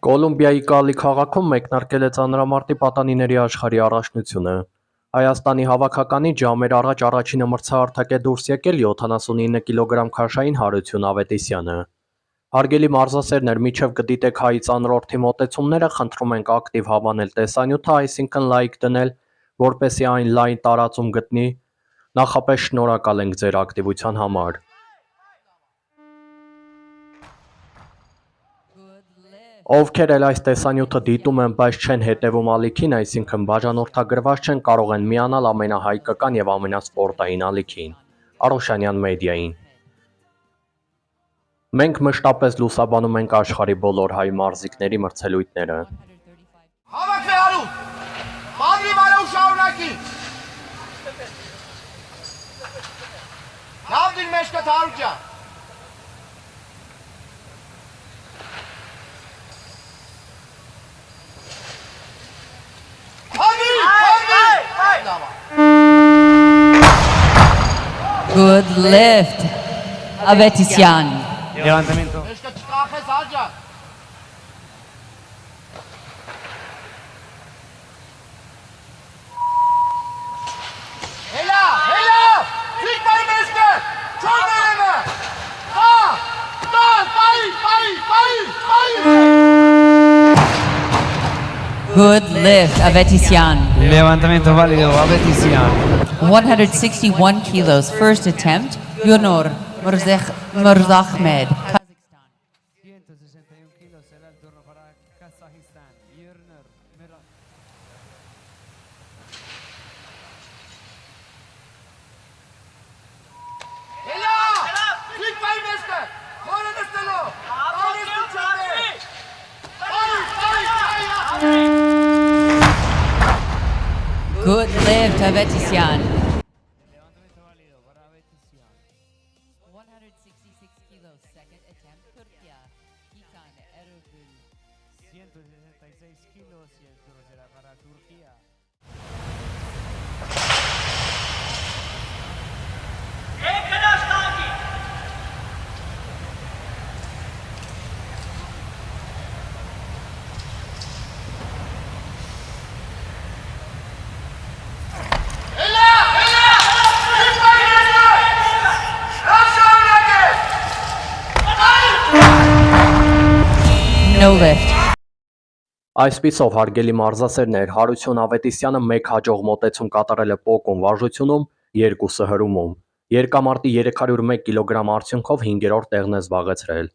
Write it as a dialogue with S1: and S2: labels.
S1: Կոլումբիայի Կալի քաղաքում մեկնարկել է ծանրամարտի պատանիների աշխարհի առաջնությունը։ Հայաստանի հավաքականից ժամեր առաջ առաջինը մրցահարթակ է դուրս եկել 79 կիլոգրամ քաշային Հարություն Ավետիսյանը։ Հարգելի մարզասերներ, մինչև կդիտեք հայի ծանրորդի մոտեցումները, խնդրում ենք ակտիվ հավանել տեսանյութը, այսինքն լայք դնել, որպեսզի այն լայն տարածում գտնի։ Նախապես շնորհակալ ենք ձեր ակտիվության համար։ Ովքեր էլ այս տեսանյութը դիտում են, բայց չեն հետևում ալիքին, այսինքն բաժանորդագրված չեն, կարող են միանալ ամենահայկական եւ ամենասպորտային ալիքին՝ Արոշանյան մեդիային։ Մենք մշտապես լուսաբանում ենք աշխարհի բոլոր հայ մարզիկների մրցելույթները։
S2: Հավաքվե արու։ Մադրի մարու շարունակի։ Լավ դին մեջ կա Հարուջա։
S3: Good lift, Avetissian.
S4: Levantamiento.
S3: Good lift, Avetissian.
S4: Levantamiento válido, Avetissian.
S3: 161 kilos, first attempt, Yonor Mirzahmed, Kazakhstan.
S4: 161 kilos, será el turno para Kazajistán. Yurnur
S3: Good lift, Avetissian. 166 kilos, second attempt, Turquía, Gitan Erbil.
S4: 166 kilos y el turno será para Turquía.
S3: No lift.
S1: Այսպիսով, հարգելի մարզասերներ, Հարություն Ավետիսյանը 1 հաջող մոտեցում կատարել է պոկում վարժությունում, 2-ը հրումում։ Երկամարտի 301 կիլոգրամ արդյունքով 5-րդ տեղն է զբաղեցրել։